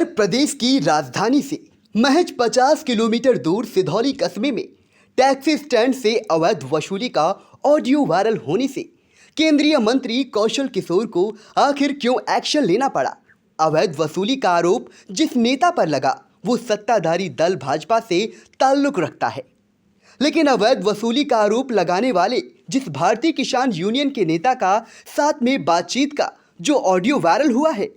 उत्तर प्रदेश की राजधानी से महज 50 किलोमीटर दूर सिधौली कस्बे में टैक्सी स्टैंड से अवैध वसूली का ऑडियो वायरल होने से केंद्रीय मंत्री कौशल किशोर को आखिर क्यों एक्शन लेना पड़ा। अवैध वसूली का आरोप जिस नेता पर लगा वो सत्ताधारी दल भाजपा से ताल्लुक रखता है, लेकिन अवैध वसूली का आरोप लगाने वाले जिस भारतीय किसान यूनियन के नेता का साथ में बातचीत का जो ऑडियो वायरल हुआ है,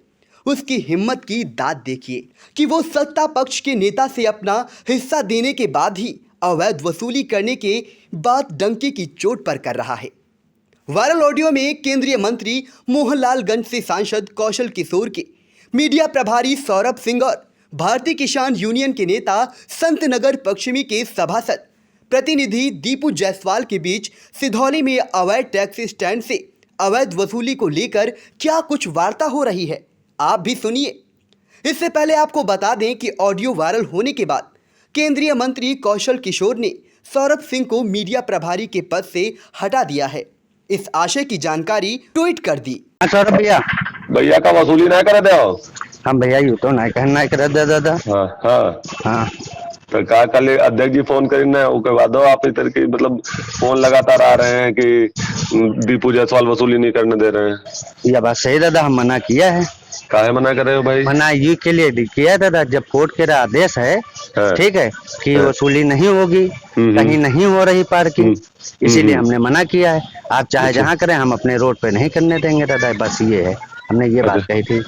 उसकी हिम्मत की दाद देखिए कि वो सत्ता पक्ष के नेता से अपना हिस्सा देने के बाद ही अवैध वसूली करने के बाद डंके की चोट पर कर रहा है। वायरल ऑडियो में केंद्रीय मंत्री मोहनलालगंज से सांसद कौशल किशोर के मीडिया प्रभारी सौरभ सिंह और भारतीय किसान यूनियन के नेता संत नगर पश्चिमी के सभासद प्रतिनिधि दीपू जायसवाल के बीच सिधौली में अवैध टैक्सी स्टैंड से अवैध वसूली को लेकर क्या कुछ वार्ता हो रही है, आप भी सुनिए। इससे पहले आपको बता दें कि ऑडियो वायरल होने के बाद केंद्रीय मंत्री कौशल किशोर ने सौरभ सिंह को मीडिया प्रभारी के पद से हटा दिया है। इस आशय की जानकारी ट्वीट कर दी। सौरभ भैया का वसूली ना करे दे हम भैया यू तो नहीं कहना कर दे दादा। हाँ तो का कल अध्यक्ष जी फोन करीने उसके बाद आप इस तरह की मतलब फोन लगातार आ रहे हैं कि दीपू जायसवाल वसूली नहीं करने दे रहे हैं। यह बात सही दादा, हम मना किया है। काहे मना कर रहे हो भाई? मना ये के लिए किया है दादा, जब कोर्ट के आदेश है ठीक है कि वसूली नहीं होगी, कहीं नहीं हो रही पार्किंग, इसीलिए हमने मना किया है। आप चाहे जहाँ करें, हम अपने रोड पे नहीं करने देंगे दादा, बस ये है, हमने ये बात कही थी।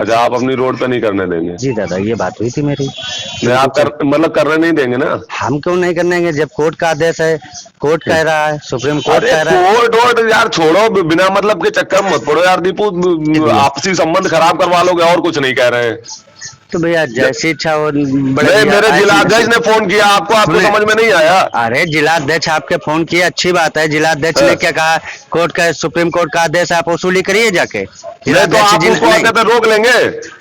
अच्छा, आप अपनी रोड पे नहीं करने देंगे? जी दादा, ये बात हुई थी मेरी। आप मतलब करने नहीं देंगे ना? हम क्यों नहीं करने देंगे जब कोर्ट का आदेश है, कोर्ट कह रहा है, सुप्रीम कोर्ट कह रहा है। कोर्ट यार छोड़ो, बिना मतलब के चक्कर मत पड़ो यार दीपू, आपसी संबंध खराब करवा लोगे, और कुछ नहीं कह रहे हैं। तो भैया जैसी इच्छा हो। मेरे जिलाध्यक्ष ने फोन किया आपको, आपको समझ में नहीं आया? अरे जिलाध्यक्ष आपके फोन किया, अच्छी बात है। जिलाध्यक्ष ने क्या कहा, कोर्ट का सुप्रीम कोर्ट का आदेश आप वसूली करिए जाके। तो आप उसको आगे पे रोक लेंगे?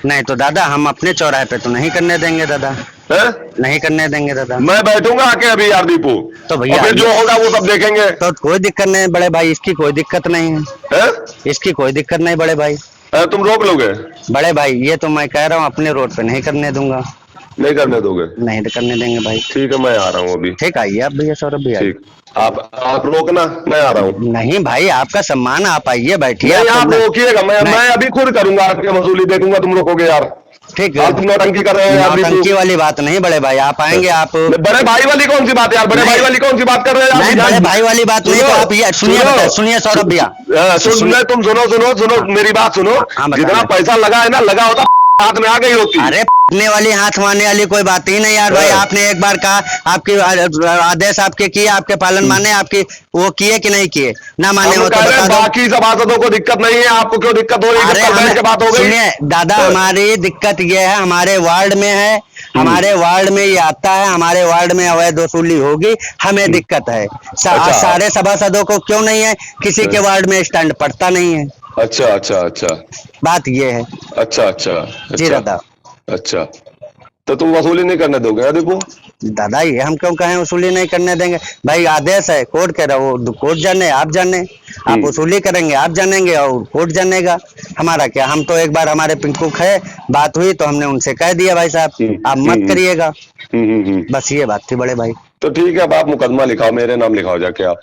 नहीं तो दादा, हम अपने चौराहे पे तो नहीं करने देंगे दादा, नहीं करने देंगे दादा। मैं बैठूंगा आके अभी यार दीपू, तो भैया फिर जो होगा वो सब देखेंगे। तो कोई दिक्कत नहीं बड़े भाई, इसकी कोई दिक्कत नहीं है, इसकी कोई दिक्कत नहीं बड़े भाई। तुम रोक लोगे? बड़े भाई ये तो मैं कह रहा हूँ, अपने रोड पे नहीं करने दूंगा। नहीं करने दोगे? नहीं करने देंगे भाई। ठीक है, मैं आ रहा हूँ अभी। ठीक, आइए आप भैया, सौरभ भैया। ठीक, आप रोकना, मैं आ रहा हूँ। नहीं भाई, आपका सम्मान, आप आइए बैठिए। आप रोकिएगा, मैं अभी खुद करूंगा, आपकी वसूली देखूंगा, तुम रोकोगे यार? ठीक है, तुम नौटंकी कर रहे हो यार। नौटंकी वाली बात नहीं बड़े भाई, आप आएंगे। आप बड़े भाई वाली कौन सी बात है यार? बड़े भाई वाली कौन सी बात कर रहे हैं? नहीं, बड़े भाई वाली बात नहीं, तो आप ये सुनिए सौरभ भैया, तुम सुनो मेरी बात सुनो। जितना पैसा लगा है ना, लगा होता हाथ में आ गई होती। अरे पकड़ने वाली, हाथ मारने वाली कोई बात ही नहीं यार भाई। आपने एक बार कहा, आपके आदेश आपके किए, आपके पालन माने, आपकी वो किए कि नहीं किए? ना माने हो तो बता दो। बाकी सभासदों को दिक्कत नहीं है, आपको क्यों दिक्कत हो रही है? बात हो गई। सुनिए दादा, हमारी दिक्कत ये है, हमारे वार्ड में है, हमारे वार्ड में ये आता है, हमारे वार्ड में अवैध वसूली होगी, हमें दिक्कत है। सारे सभासदों को क्यों नहीं है? किसी के वार्ड में स्टैंड पड़ता नहीं है। अच्छा, बात ये है। अच्छा जी दादा। अच्छा, तो तुम वसूली नहीं करने दोगे दीपू? दादा ये हम क्यों कहें वसूली नहीं करने देंगे भाई? आदेश है, कोर्ट कह रहा, वो कोर्ट जाने, आप जाने। आप वसूली करेंगे, आप जानेंगे, और कोर्ट जानेगा। हमारा क्या, हम तो एक बार हमारे पिंकू है, बात हुई तो हमने उनसे कह दिया भाई साहब आप मत करिएगा, बस ये बात थी बड़े भाई। तो ठीक है, अब आप मुकदमा लिखाओ, मेरे नाम लिखाओ जाके आप।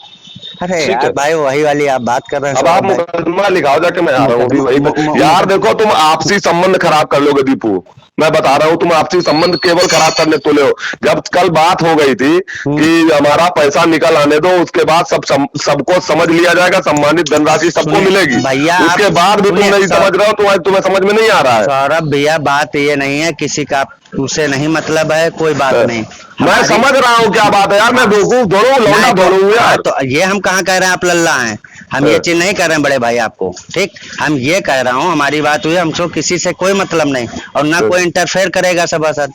अरे यार भाई, वही वाली आप बात कर रहे हैं। अब आप मुकदमा लिखाओ जाके, मैं आ रहा हूँ वही। यार देखो, तुम आपसी संबंध खराब कर लोगे दीपू, मैं बता रहा हूँ। तुम आपसी संबंध केवल खराब करने तो ले हो। जब कल बात हो गई थी कि हमारा पैसा निकल आने दो, उसके बाद सबको समझ लिया जाएगा, सम्मानित धनराशि सबको मिलेगी। भैया उसके बाद भी तुम नहीं समझ रहे हो, तुम्हें समझ में नहीं आ रहा है। सौरभ भैया, बात ये नहीं है, किसी का उसे नहीं मतलब है, कोई बात नहीं। मैं समझ रहा हूँ क्या बात है यार, मैं बेवकूफ थोड़ा लौंडा थोड़ा यार। तो ये हम कहाँ कह रहे हैं आप लल्ला हैं? हम ये चीज नहीं कर रहे हैं बड़े भाई आपको, ठीक? हम ये कह रहा हूँ, हमारी बात हुई, हमको किसी से कोई मतलब नहीं, और ना कोई इंटरफेयर करेगा सभासद,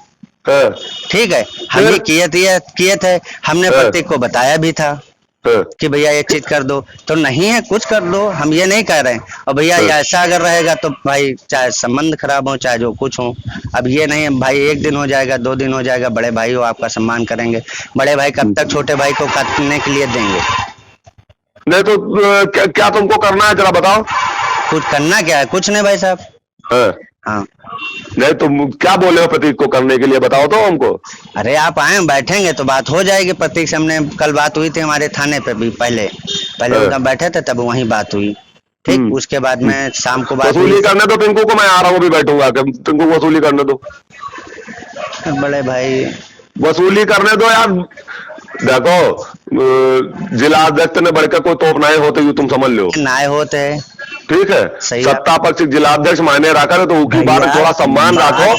ठीक है? हम ये किए थे, हमने प्रतीक को बताया भी था कि भैया ये चीज कर दो, तो नहीं है कुछ कर दो, हम ये नहीं कह रहे हैं। और भैया ऐसा अगर रहेगा तो भाई चाहे संबंध खराब हो, चाहे जो कुछ हो, अब ये नहीं है भाई 1 दिन हो जाएगा, 2 दिन हो जाएगा, बड़े भाई हो, आपका सम्मान करेंगे। बड़े भाई कब तक छोटे भाई को काटने के लिए देंगे? नहीं तो क्या तुमको करना है, जरा बताओ। कुछ करना क्या है? कुछ नहीं भाई साहब, हाँ। नहीं तुम क्या बोले हो प्रतीक को करने के लिए, बताओ तो हमको। अरे आप आए बैठेंगे तो बात हो जाएगी। प्रतीक से हमने कल बात हुई थी हमारे थाने पे भी, पहले उधर बैठे थे तब वहीं बात हुई। ठीक, उसके बाद में शाम को बात हुई। वसूली करने दो पिंकू को, मैं आ रहा हूँ अभी, बैठूंगा। पिंकू को वसूली करने दो। बड़े भाई वसूली करने दो यार। देखो जिला अध्यक्ष ने बढ़कर कोई तोप नाए होते हुए तुम समझ लो, नाए होते। ठीक है। सत्ता पक्ष जिला अध्यक्ष मायने रखा तो उनकी बात थोड़ा सम्मान रखो,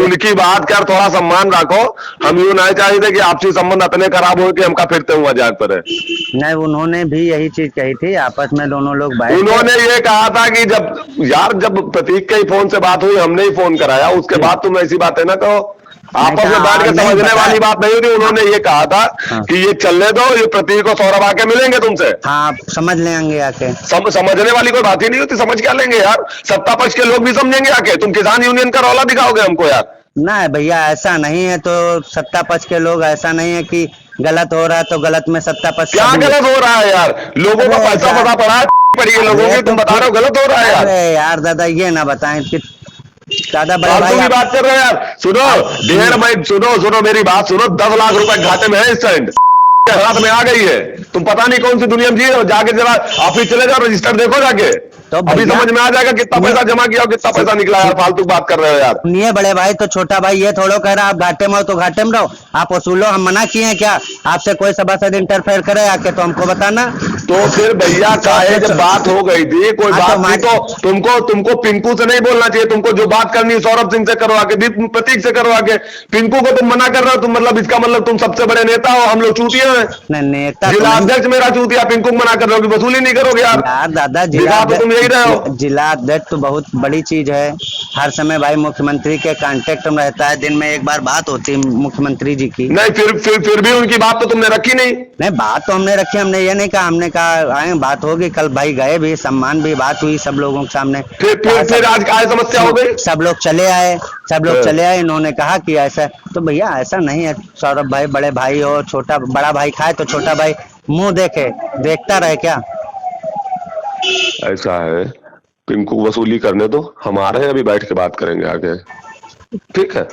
उनकी बात कर थोड़ा सम्मान रखो। हम यूं नहीं चाहते कि आपसी संबंध इतने खराब हो कि हमका फिरते हुआ जाग पर है। नहीं, उन्होंने भी यही चीज कही थी, आपस में दोनों लोग बैठे। उन्होंने ये कहा था कि जब प्रतीक के ही फोन से बात हुई, हमने ही फोन कराया, उसके बाद तुम ऐसी बातें ना कहो। आपस में बैठ के समझने वाली बात नहीं थी। उन्होंने ये कहा था कि ये चलने दो, ये प्रतीक और सौरभ आके मिलेंगे तुमसे। हाँ, समझ लेंगे आके। समझने वाली कोई बात ही नहीं होती, समझ क्या लेंगे यार। सत्ता पक्ष के लोग भी समझेंगे आके। तुम किसान यूनियन का रौला दिखाओगे हमको यार। ना भैया, ऐसा नहीं है। तो सत्ता पक्ष के लोग, ऐसा नहीं है कि गलत हो रहा है तो गलत में सत्ता पक्ष क्या गलत हो रहा है यार। लोगों का पैसा फंसा पड़ा है पड़ी है लोगों की, तुम बता रहे हो गलत हो रहा है यार। अरे यार दादा, ये ना बताएं कि दादा बड़े भाई की बात कर रहे हैं यार। सुनो मेरी बात सुनो। 10 लाख रुपए घाटे में है इस टाइम, हाथ में आ गई है। तुम पता नहीं कौन सी दुनिया में जी रहे हो। जाके जरा ऑफिस चले जाओ, रजिस्टर देखो जाके, तो अभी समझ में आ जाएगा कितना पैसा जमा किया और कितना पैसा निकला यार। फालतू बात कर रहे हो यार। नहीं बड़े भाई, तो छोटा भाई ये थोड़ा कह रहा आप घाटे में हो तो घाटे में रहो, आप वसूलो। हम मना किए हैं क्या? आपसे कोई सभासद इंटरफेयर करे आके तो हमको बताना। तो फिर भैया काहे जब बात हो गई थी, कोई बात नहीं, तो तुमको पिंकू से नहीं बोलना चाहिए। तुमको जो बात करनी है सौरभ सिंह से करवा के, प्रतीक से करवा के। पिंकू को तुम मना कर रहे हो, तुम मतलब इसका मतलब तुम सबसे बड़े नेता हो, हम लोग चूतिया हैं। नेता जिला अध्यक्ष मेरा चूतिया, पिंकू मना कर रहे हो कि वसूली नहीं करोगे यार। दादा तुम यही रहे हो। जिला अध्यक्ष तो बहुत बड़ी चीज है। हर समय भाई मुख्यमंत्री के कांटेक्ट में रहता है, दिन में एक बार बात होती है मुख्यमंत्री जी की। नहीं फिर भी उनकी बात तो तुमने रखी नहीं। नहीं, बात तो हमने रखी। हमने ये नहीं कहा, हमने कहा आए बात होगी। कल भाई गए भी, सम्मान भी, बात हुई सब लोगों के सामने। फिर आज क्या समस्या हो गई? सब लोग चले आए। इन्होंने कहा कि ऐसा, तो भैया ऐसा नहीं है। सौरभ भाई बड़े भाई हो, बड़ा भाई खाए तो छोटा भाई मुंह देखता रहे क्या? ऐसा है, पिंकू वसूली करने दो, हमारे अभी बैठ के बात करेंगे आगे, ठीक है।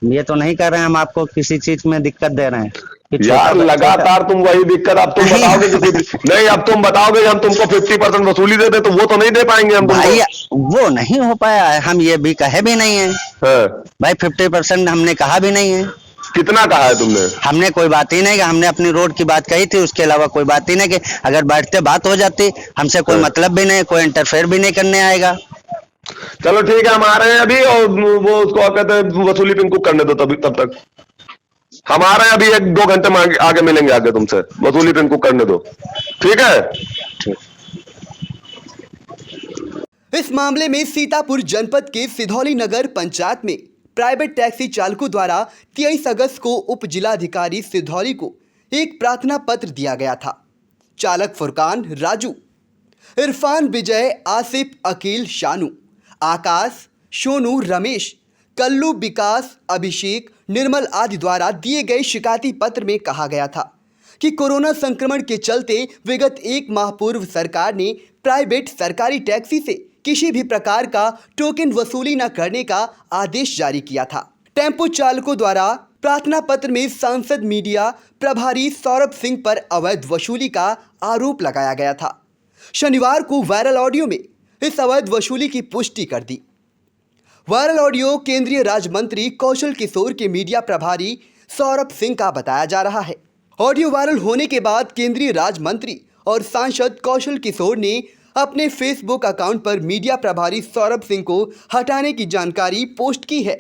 ये तो नहीं कर रहे हैं हम आपको किसी चीज में दिक्कत दे रहे हैं यार। लगातार तुम वही दिक्कत, अब तुम बताओगे नहीं, अब तुम बताओगे हम तुमको 50% वसूली दे दे, तो वो तो नहीं दे पाएंगे हम भाई। वो नहीं हो पाया है, हम ये भी कहे भी नहीं है भाई। 50% हमने कहा भी नहीं है। कितना कहा है तुमने? हमने कोई बात ही नहीं, हमने अपनी रोड की बात कही थी, उसके अलावा कोई बात ही नहीं। कि अगर बैठते बात हो जाती, हमसे कोई मतलब भी नहीं, कोई इंटरफेयर भी नहीं करने आएगा। चलो ठीक है, हम आ रहे हैं अभी, और वो उसको कहते हैं वसूली पिंकू करने दो। तब तक हम आ रहे हैं अभी, 1-2 घंटे में आगे मिलेंगे आगे तुमसे। वसूली पिंकू करने दो, ठीक है। इस मामले में सीतापुर जनपद के सिधौली नगर पंचायत में प्राइवेट टैक्सी चालकों द्वारा 23 अगस्त को उप जिलाधिकारी सिधौली को एक प्रार्थना पत्र दिया गया था। चालक फुरकान, राजू, इरफान, विजय, आसिफ, अकील, शानू, आकाश, सोनू, रमेश, कल्लू, विकास, अभिषेक, निर्मल आदि द्वारा दिए गए शिकायती पत्र में कहा गया था कि कोरोना संक्रमण के चलते विगत 1 माह पूर्व सरकार ने प्राइवेट सरकारी टैक्सी से किसी भी प्रकार का टोकन वसूली न करने का आदेश जारी किया था। टेम्पो चालकों द्वारा प्रार्थना पत्र में सांसद मीडिया प्रभारी सौरभ सिंह पर अवैध वसूली का आरोप लगाया गया था। शनिवार को वायरल ऑडियो में इस अवैध वसूली की पुष्टि कर दी। वायरल ऑडियो केंद्रीय राज्य मंत्री कौशल किशोर के मीडिया प्रभारी सौरभ सिंह का बताया जा रहा है। ऑडियो वायरल होने के बाद केंद्रीय राज्य मंत्री और सांसद कौशल किशोर ने अपने फेसबुक अकाउंट पर मीडिया प्रभारी सौरभ सिंह को हटाने की जानकारी पोस्ट की है।